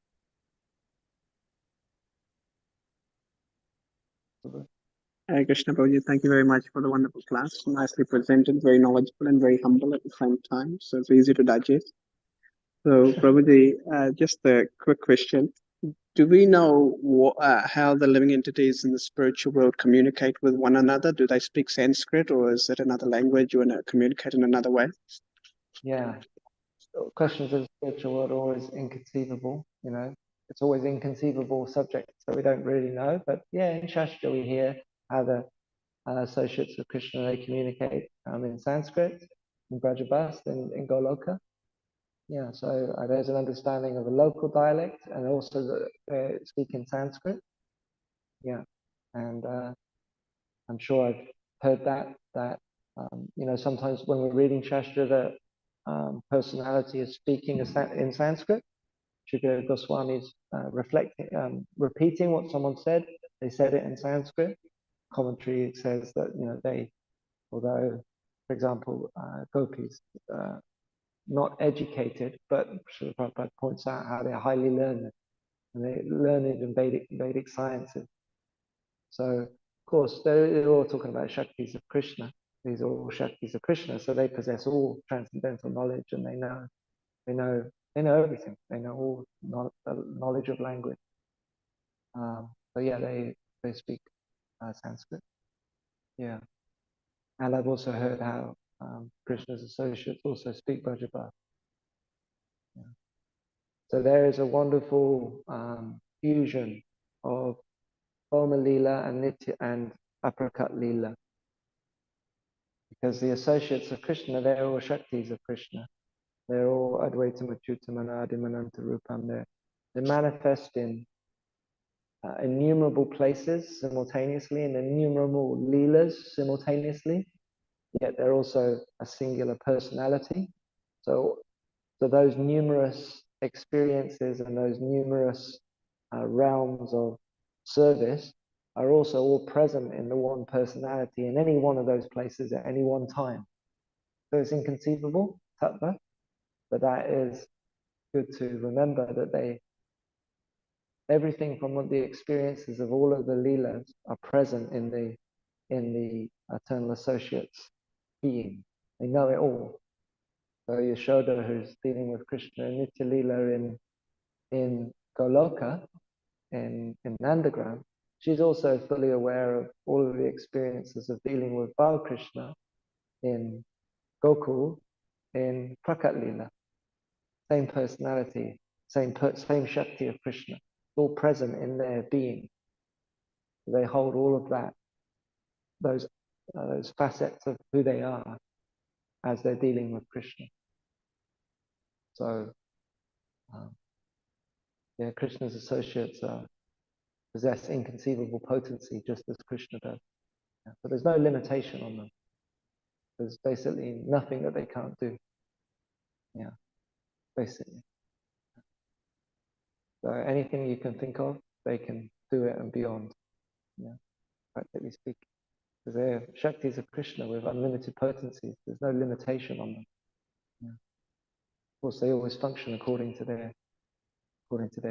Hare Krishna Prabhuji, thank you very much for the wonderful class. Nicely presented, very knowledgeable and very humble at the same time. So it's easy to digest. So Prabhuji, just a quick question. Do we know how the living entities in the spiritual world communicate with one another? Do they speak Sanskrit, or is it another language, or communicate in another way? Yeah. Questions of the spiritual world are always inconceivable, you know. It's always inconceivable subject, so we don't really know. But yeah, in Shastra we hear how the associates of Krishna, they communicate in Sanskrit, in Brajabas, in Goloka. Yeah, so there's an understanding of a local dialect and also the speak in Sanskrit. Yeah, and I'm sure I've heard that you know, sometimes when we're reading Shastra, the personality is speaking in Sanskrit. Srila Goswami's repeating what someone said. They said it in Sanskrit. Commentary says that, you know, although, for example, gopis, not educated, but Srila Prabhupada points out how they're highly learned, and they learned in Vedic sciences. So, of course, they're all talking about Shaktis of Krishna. These are all Shaktis of Krishna, so they possess all transcendental knowledge, and they know everything. They know all knowledge of language. So yeah, they speak Sanskrit. Yeah, and I've also heard how Krishna's associates also speak Brajabhasa. Yeah. So there is a wonderful fusion of Boma Lila and Nitya and Aprakat Lila, because the associates of Krishna, they're all Shaktis of Krishna. They're all Advaitam Achyutam Anadim Ananta Rupam. They manifest in innumerable places simultaneously, in innumerable leelas simultaneously, yet they're also a singular personality. So those numerous experiences and those numerous realms of service are also all present in the one personality in any one of those places at any one time. So it's inconceivable, tattva, but that is good to remember, that everything from the experiences of all of the leelas are present in the eternal associates being. They know it all. So Yashoda, who's dealing with Krishna and Nitya Leela in Goloka, in Nandagram, she's also fully aware of all of the experiences of dealing with Balakrishna in Gokul, in Prakat Leela. Same personality, same Shakti of Krishna, all present in their being. They hold all of that, those facets of who they are as they're dealing with Krishna. So, yeah, Krishna's associates possess inconceivable potency, just as Krishna does. Yeah, but there's no limitation on them. There's basically nothing that they can't do. Yeah, basically. So anything you can think of, they can do it and beyond. Yeah, practically speaking. Because they're Shaktis of Krishna with unlimited potencies. There's no limitation on them. Yeah. Of course, they always function according to their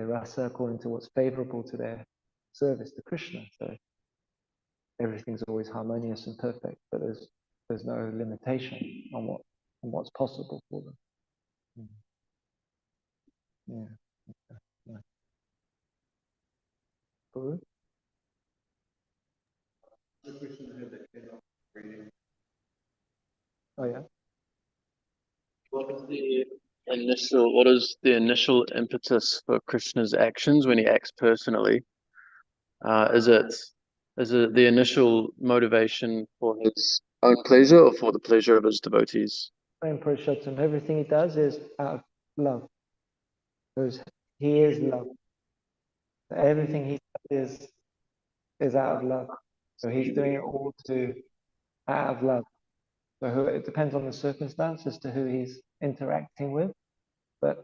rasa, according to what's favorable to their service to Krishna. So everything's always harmonious and perfect, but there's no limitation on what's possible for them. Yeah. Yeah. Guru? Oh yeah. What is the initial impetus for Krishna's actions when he acts personally? Is it the initial motivation for his own pleasure or for the pleasure of his devotees? Prem Purushottam, everything he does is out of love. Because he is love. Everything he does is out of love. So he's doing it all out of love. So it depends on the circumstance as to who he's interacting with. But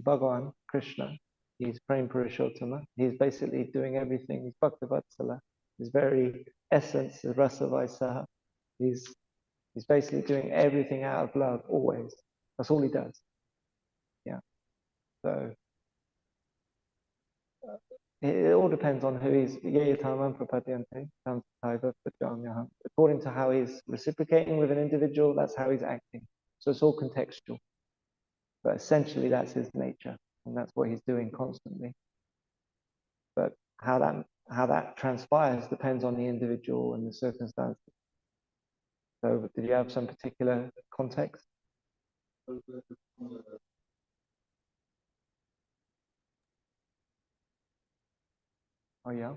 Bhagavan, Krishna, he's Prem Purushottama. He's basically doing everything. He's Bhaktavatsala. His very essence is Rasa Vaisaha. He's basically doing everything out of love, always. That's all he does. Yeah. So it all depends on who he's. According to how he's reciprocating with an individual, that's how he's acting. So it's all contextual. But essentially, that's his nature, and that's what he's doing constantly. But how that transpires depends on the individual and the circumstances. So, did you have some particular context? Oh yeah.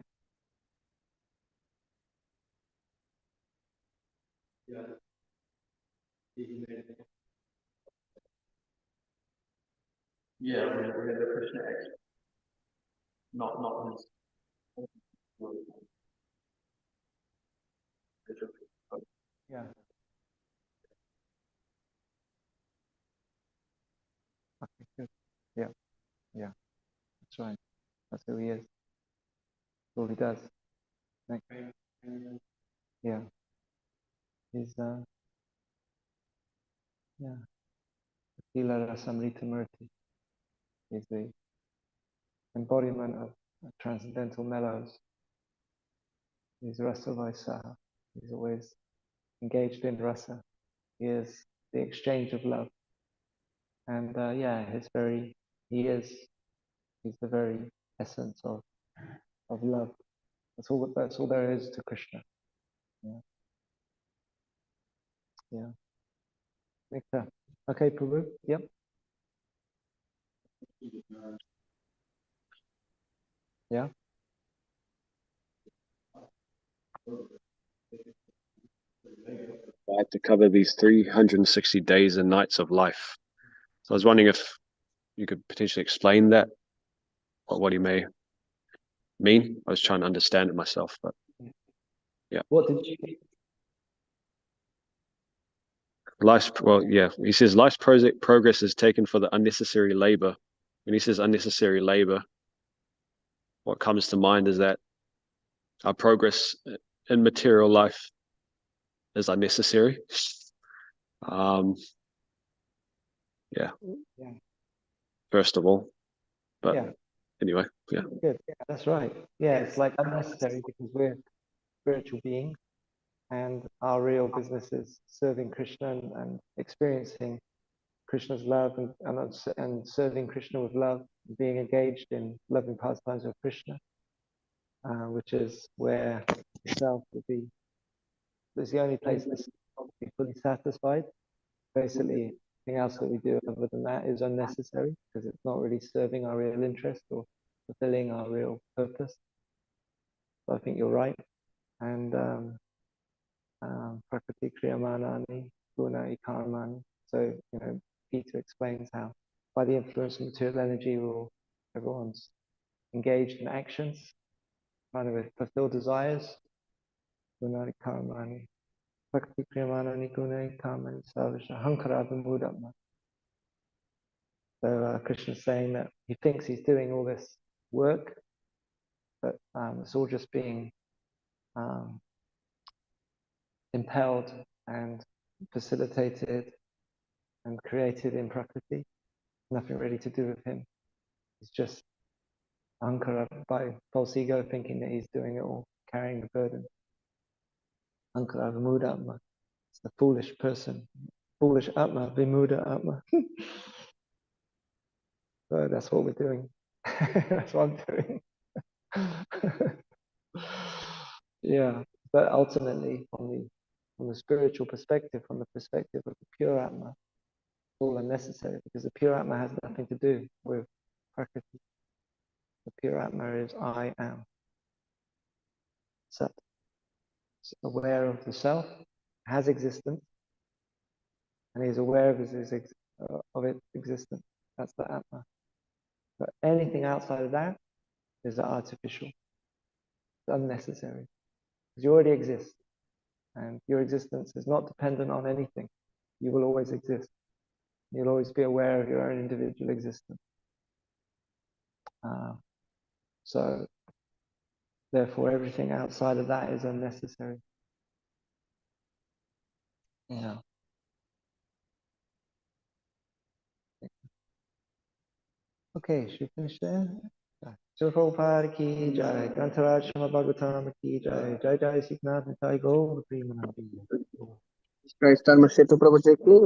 Yeah, whenever Krishna acts, not his. Yeah. Okay, good. Yeah, yeah, that's right. That's who he is. That's all he does. Like, yeah, he's yeah. Sila Rasamrita Murti. He's the embodiment of transcendental mellows. He's Rasa Vaisaha. He's always engaged in rasa. He is the exchange of love. And yeah, he's the very essence of love. That's all there is to Krishna. Yeah. Yeah. Nikta. Okay, Prabhu. Yep. Yeah. I had to cover these 360 days and nights of life. So I was wondering if you could potentially explain that, or what he may mean. I was trying to understand it myself, but yeah. What did you He says life's progress is taken for the unnecessary labor. When he says unnecessary labor, what comes to mind is that our progress in material life is unnecessary. Um, yeah. Yeah. First of all, but yeah. anyway, yeah. Good. Yeah, that's right. Yeah, it's like unnecessary because we're spiritual beings and our real business is serving Krishna and experiencing Krishna's love and serving Krishna with love, being engaged in loving pastimes of Krishna, which is where the self will be. It's the only place the self will be fully satisfied. Basically, anything else that we do other than that is unnecessary because it's not really serving our real interest or fulfilling our real purpose. So I think you're right. And Prakriti Kriyamanani, Guna Ikarmani. So, Peter explains how by the influence of material energy, everyone's engaged in actions, trying to fulfill desires. Guna Ikarmani. Prakriti Kriyamanani, Guna Ikarmani, Savasha, Hankara Vimudama. So Krishna's saying that he thinks he's doing all this work, but it's all just being impelled and facilitated and created in Prakriti. Nothing really to do with him. He's just ankara by false ego, thinking that he's doing it all, carrying the burden. Ankara vimuda atma. It's the foolish person. Foolish atma, vimuda atma. So that's what we're doing. That's what I'm doing. Yeah, but ultimately, from the spiritual perspective, from the perspective of the pure atma, it's all unnecessary because the pure atma has nothing to do with prakriti. The pure atma is I am. Sat. It's aware of the self, has existence, and is aware of its existence. That's the atma. But anything outside of that is artificial, it's unnecessary. Because you already exist, and your existence is not dependent on anything. You will always exist. You'll always be aware of your own individual existence. So, therefore, everything outside of that is unnecessary. Yeah. Okay, should we finish there? Srila Prabhupada ki jai, Grantaraj Srimad Bhagavatam ki jai, Jai Jai Siknath Nitai Gaur Premanandi. Christ Dharmasetu Prabhuji ki